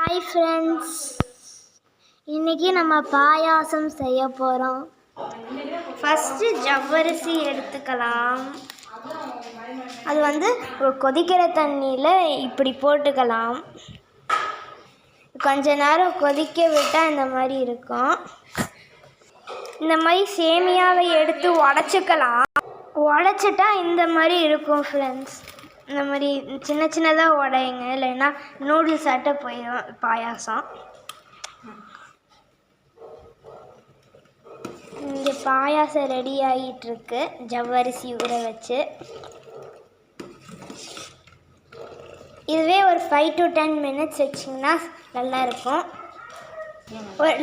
Hi friends, இன்றைக்கி நம்ம பாயாசம் செய்ய போகிறோம். ஃபஸ்ட்டு ஜவ்வரிசி எடுத்துக்கலாம். அது ஒரு கொதிக்கிற தண்ணியில் இப்படி போட்டுக்கலாம். கொஞ்ச நேரம் கொதிக்க விட்டால் இந்த மாதிரி இருக்கும். இந்த மாதிரி சேமியாவை எடுத்து உடச்சிக்கலாம். உடச்சிட்டா இந்த மாதிரி இருக்கும் ஃப்ரெண்ட்ஸ். இந்த மாதிரி சின்ன சின்னதாக உடையுங்க, இல்லைன்னா நூடுல்ஸ் ஆட்ட போயிடும் பாயாசம். இங்கே பாயாசம் ரெடி ஆகிட்டுருக்கு, ஜவ்வரிசி ஊற வச்சு. இதுவே ஒரு 5 to 10 minutes வச்சிங்கன்னா நல்லாயிருக்கும்.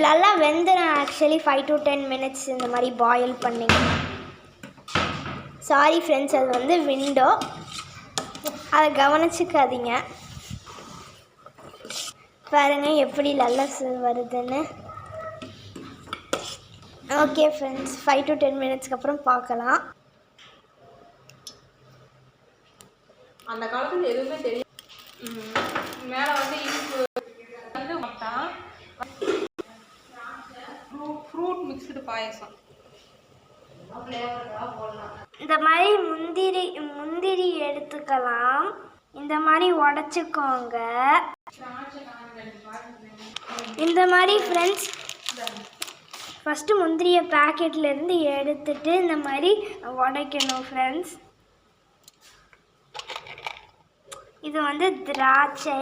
நல்லா வெந்துடும் ஆக்சுவலி. 5 to 10 minutes இந்த மாதிரி பாயில் பண்ணிங்க. சாரி ஃப்ரெண்ட்ஸ், அது விண்டோ, அதை கவனிச்சுக்காதீங்க. பாருங்கள் எப்படி நல்லா வருதுன்னு. ஓகே ஃப்ரெண்ட்ஸ், 5 to 10 minutes அப்புறம் பார்க்கலாம். அந்த காலத்தில் எதுவுமே தெரியும். மேலே ஃப்ரூட் மிக்ஸ்டு பாயசம். இந்த மாதிரி முந்திரி எடுத்துக்கலாம். இந்த மாதிரி உடச்சிக்கோங்க. இந்த மாதிரி ஃப்ரெண்ட்ஸ், ஃபஸ்ட்டு முந்திரியை பேக்கெட்லேருந்து எடுத்துட்டு இந்த மாதிரி உடைக்கணும் ஃப்ரெண்ட்ஸ். இது திராட்சை.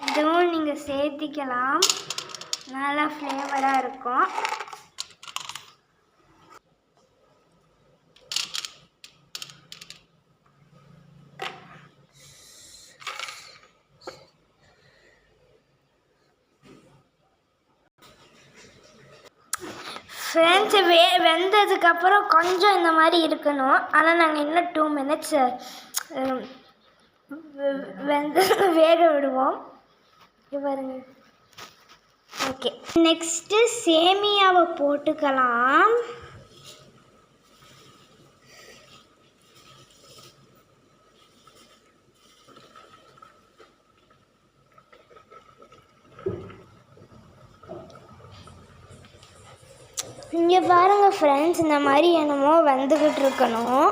இதுவும் நீங்கள் சேர்த்திக்கலாம், நல்லா ஃப்ளேவராக இருக்கும். ஃப்ரெண்ட்ஸ், வெந்ததுக்கப்புறம் கொஞ்சம் இந்த மாதிரி இருக்கணும். ஆனால் நாங்கள் இன்னும் 2 minutes வேக விடுவோம். பாருங்க. ஓகே, நெக்ஸ்ட்டு சேமியாவை போட்டுக்கலாம். இங்கே பாருங்கள் ஃப்ரெண்ட்ஸ், இந்த மாதிரி என்னமோ வந்துக்கிட்டு இருக்கணும்.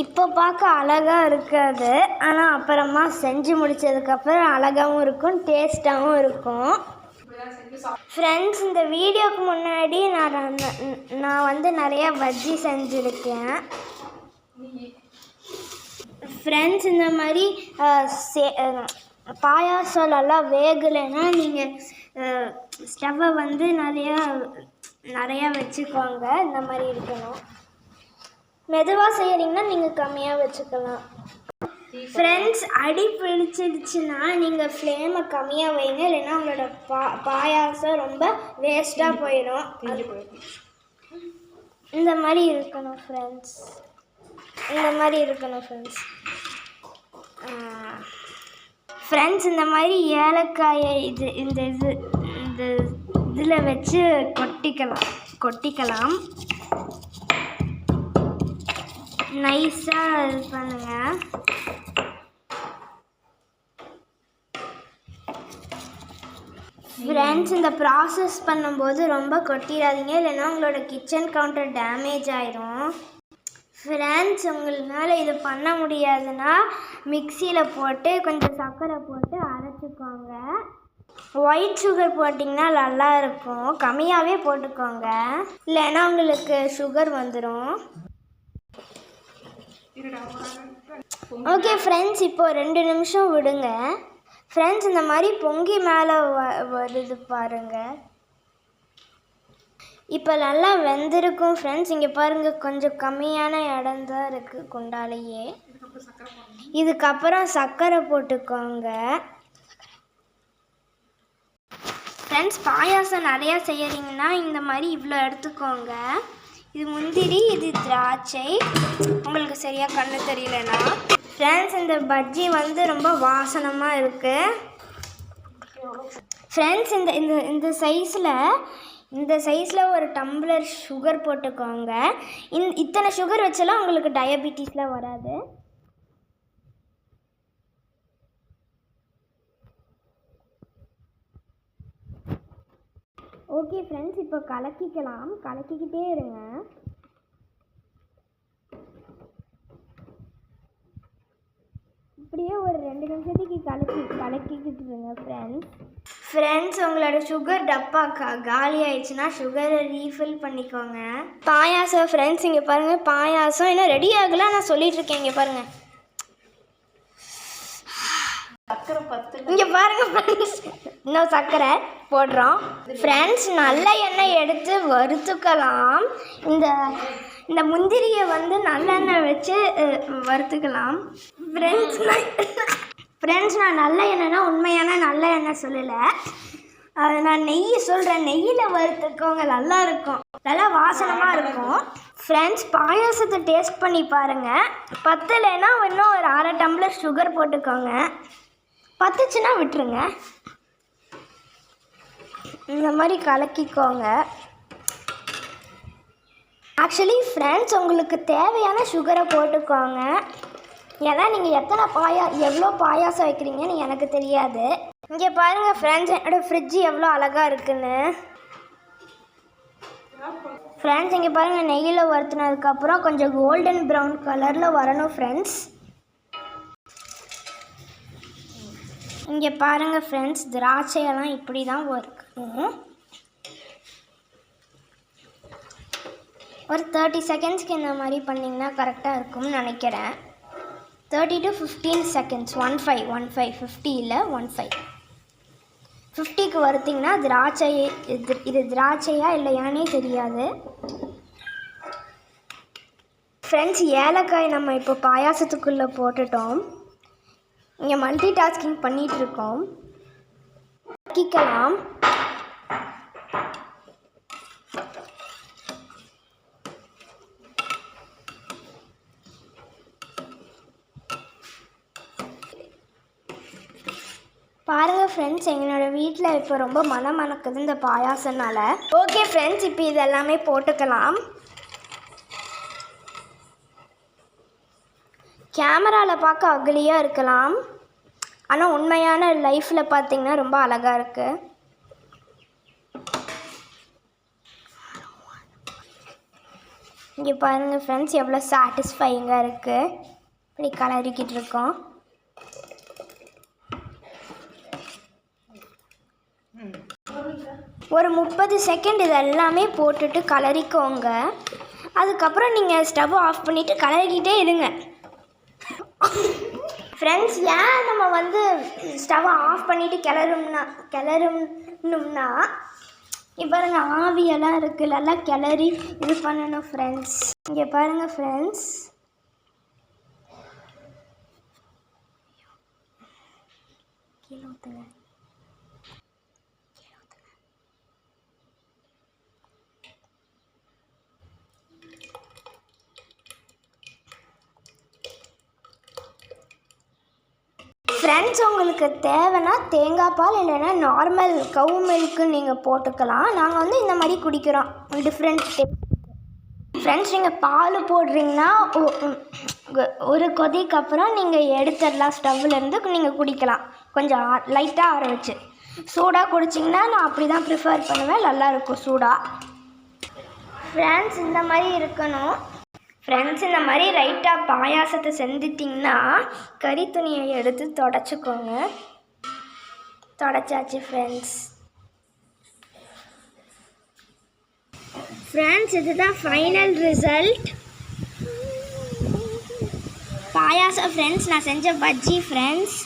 இப்போ பார்க்க அழகாக இருக்காது, ஆனால் அப்புறமா செஞ்சு முடித்ததுக்கப்புறம் அழகாகவும் இருக்கும், டேஸ்ட்டாகவும் இருக்கும். ஃப்ரெண்ட்ஸ், இந்த வீடியோவுக்கு முன்னாடி நான் நிறையா பஜ்ஜி செஞ்சுருக்கேன். ஃப்ரெண்ட்ஸ், இந்த மாதிரி பாயாசம் நல்லா வேகலைன்னா நீங்கள் ஸ்டவ்வை நிறையா வச்சுக்கோங்க. இந்த மாதிரி இருக்கணும். மெதுவாக செய்கிறீங்கன்னா நீங்கள் கம்மியாக வச்சுக்கலாம். ஃப்ரெண்ட்ஸ், அடி பிடிச்சிடுச்சுன்னா நீங்கள் ஃப்ளேமை கம்மியாக வைங்க, இல்லைன்னா உங்களோட பாயாசம் ரொம்ப வேஸ்ட்டாக போயிடும். இந்த மாதிரி இருக்கணும் ஃப்ரெண்ட்ஸ். இந்த மாதிரி இருக்கணும் ஃப்ரெண்ட்ஸ். ஃப்ரெண்ட்ஸ், இந்த மாதிரி ஏலக்காயை இதில் வச்சு கொட்டிக்கலாம். நைஸாக இது பண்ணுங்கள். ஃப்ரெண்ட்ஸ், இந்த ப்ராசஸ் பண்ணும்போது ரொம்ப கொட்டிடாதீங்க, இல்லைன்னா உங்களோட கிச்சன் கவுண்டர் டேமேஜ் ஆயிரும். ஃப்ரெண்ட்ஸ், உங்களால் இது பண்ண முடியாதுன்னா மிக்சியில் போட்டு கொஞ்சம் சர்க்கரை போட்டு அரைச்சிக்கோங்க. ஒயிட் சுகர் போட்டிங்கன்னா நல்லா இருக்கும். கம்மியாகவே போட்டுக்கோங்க, இல்லைன்னா உங்களுக்கு சுகர் வந்துடும். ஓகே ஃப்ரெண்ட்ஸ், இப்போ 2 நிமிஷம் விடுங்க. ஃப்ரெண்ட்ஸ், இந்த மாதிரி பொங்கி மேலே வருது பாருங்கள். இப்போ நல்லா வெந்திருக்கும் ஃப்ரெண்ட்ஸ். இங்கே பாருங்கள், கொஞ்சம் கம்மியான இடம் தான் இருக்குது குண்டாலேயே. இதுக்கப்புறம் சர்க்கரை போட்டுக்கோங்க. ஃப்ரெண்ட்ஸ், பாயாசம் நிறையா செய்யறீங்கன்னா இந்த மாதிரி இவ்வளோ எடுத்துக்கோங்க. இது முந்திரி, இது திராட்சை. உங்களுக்கு சரியாக கண்ணு தெரியலனா ஃப்ரெண்ட்ஸ், இந்த பஜ்ஜி ரொம்ப வாசனமாக இருக்குது. ஃப்ரெண்ட்ஸ், இந்த சைஸில் ஒரு டம்ளர் சுகர் போட்டுக்கோங்க. இத்தனை சுகர் வச்சாலும் உங்களுக்கு டயபெட்டிஸ்லாம் வராது. ஓகே ஃப்ரெண்ட்ஸ், இப்போ கலக்கிக்கிட்டே இருங்க. இப்படியே ஒரு 2 நிமிஷத்துக்கு கலக்கிக்கிட்டு இருங்க ஃப்ரெண்ட்ஸ். உங்களோட சுகர் டப்பா காலி ஆயிடுச்சுன்னா சுகரை ரீஃபில் பண்ணிக்கோங்க. பாயாசம் ஃப்ரெண்ட்ஸ், இங்கே பாருங்கள், பாயாசம் இன்னும் ரெடி ஆகலை, நான் சொல்லிட்டு இருக்கேன். இங்கே பாருங்கள், இங்கே பாருங்கள் ஃப்ரெண்ட்ஸ், இன்னும் சர்க்கரை போடுறோம். ஃப்ரெண்ட்ஸ், நல்ல எண்ணெய் எடுத்து வறுத்துக்கலாம். இந்த முந்திரியை வந்து நல்லெண்ணெய் வச்சு வறுத்துக்கலாம். ஃப்ரெண்ட்ஸ், நான் நல்ல எண்ணெய்னா உண்மையான நல்ல எண்ணெய் சொல்லலை, அது நான் நெய் சொல்கிறேன். நெய்யில் வறுத்துக்கோங்க, நல்லா இருக்கும், நல்லா வாசனமாக இருக்கும். ஃப்ரெண்ட்ஸ், பாயாசத்தை டேஸ்ட் பண்ணி பாருங்கள். பத்தலைன்னா இன்னும் ஒரு 1/2 டம்ளர் சுகர் போட்டுக்கோங்க. பத்துச்சுன்னா விட்டுருங்க. இந்த மாதிரி கலக்கிக்கோங்க. ஆக்சுவலி ஃப்ரெண்ட்ஸ், உங்களுக்கு தேவையான சுகரை போட்டுக்கோங்க. ஏன்னா நீங்கள் எவ்வளோ பாயாசம் வைக்கிறீங்கன்னு எனக்கு தெரியாது. இங்கே பாருங்கள் ஃப்ரெண்ட்ஸ், என்னோடய ஃப்ரிட்ஜ் எவ்வளோ அழகாக இருக்குன்னு. ஃப்ரெண்ட்ஸ், இங்கே பாருங்கள், நெய்யில் வறுத்துனதுக்கப்புறம் கொஞ்சம் கோல்டன் ப்ரௌன் கலரில் வரணும் ஃப்ரெண்ட்ஸ். இங்கே பாருங்கள் ஃப்ரெண்ட்ஸ், திராட்சையெல்லாம் இப்படி தான் வறுக்கணும். ஒரு 30 செகண்ட்ஸ்க்கு இந்த மாதிரி பண்ணிங்கன்னா கரெக்டாக இருக்கும்னு நினைக்கிறேன். 30 to 15 செகண்ட்ஸ். 15 50 இல்லை 15. 50க்கு வறுத்திங்கன்னா இது திராட்சையா இல்லையானே தெரியாது. ஃப்ரெண்ட்ஸ், ஏலக்காய் நம்ம இப்போ பாயாசத்துக்குள்ளே போட்டுட்டோம். இங்கே மல்டி டாஸ்கிங் பண்ணிகிட்ருக்கோம். கிக்கலாம். பாருங்கள் ஃப்ரெண்ட்ஸ், எங்களோட வீட்டில் இப்போ ரொம்ப மணக்குது இந்த பாயாசனால. ஓகே ஃப்ரெண்ட்ஸ், இப்போ இதெல்லாமே போட்டுக்கலாம். கேமராவில் பார்க்க அகலியாக இருக்கலாம், ஆனால் உண்மையான லைஃப்பில் பார்த்திங்கன்னா ரொம்ப அழகாக இருக்குது. இங்கே பாருங்கள் ஃப்ரெண்ட்ஸ், எவ்வளோ சாட்டிஸ்ஃபையிங்காக இருக்குது. இப்படி கலரிக்கிட்டு இருக்கோம். ஒரு 30 செகண்ட் இதெல்லாமே போட்டுட்டு கலரிக்கோங்க. அதுக்கப்புறம் நீங்கள் ஸ்டவ் ஆஃப் பண்ணிவிட்டு கலரிக்கிட்டே இருங்க. ஃப்ரெண்ட்ஸ், ஏன் நம்ம வந்து ஸ்டவ்வை ஆஃப் பண்ணிவிட்டு கிளறணும்னா இப்போ பாருங்கள், ஆவியெல்லாம் இருக்குது, நல்லா கிளறி இது பண்ணணும் ஃப்ரெண்ட்ஸ். இங்கே பாருங்கள் ஃப்ரெண்ட்ஸ், கீழே ஊற்றுங்க. ஃப்ரெண்ட்ஸ், உங்களுக்கு தேவைன்னா தேங்காய் பால் இல்லைன்னா நார்மல் கவு மில்க்கு நீங்கள் போட்டுக்கலாம். நாங்கள் வந்து இந்த மாதிரி குடிக்கிறோம், டிஃப்ரெண்ட் டிப். ஃப்ரெண்ட்ஸ், நீங்கள் பால் போடுறீங்கன்னா ஒரு கொதிக்கு அப்புறம் நீங்கள் எடுத்துடலாம் ஸ்டவ்லேருந்து, நீங்கள் குடிக்கலாம். கொஞ்சம் லைட்டாக ஆற வச்சு சூடாக குடிச்சிங்கன்னா நான் அப்படி தான் ப்ரிஃபர் பண்ணுவேன், நல்லாயிருக்கும் சூடாக. ஃப்ரெண்ட்ஸ், இந்த மாதிரி இருக்கணும். ஃப்ரெண்ட்ஸ், இந்த மாதிரி ரைட்டாக பாயாசத்தை செஞ்சிட்டிங்கன்னா கறி துணியை எடுத்து தொடச்சிக்கோங்க. தொடச்சாச்சு ஃப்ரெண்ட்ஸ். ஃப்ரெண்ட்ஸ், இதுதான் ஃபைனல் ரிசல்ட் பாயாசம். ஃப்ரெண்ட்ஸ், நான் செஞ்ச பஜ்ஜி ஃப்ரெண்ட்ஸ்.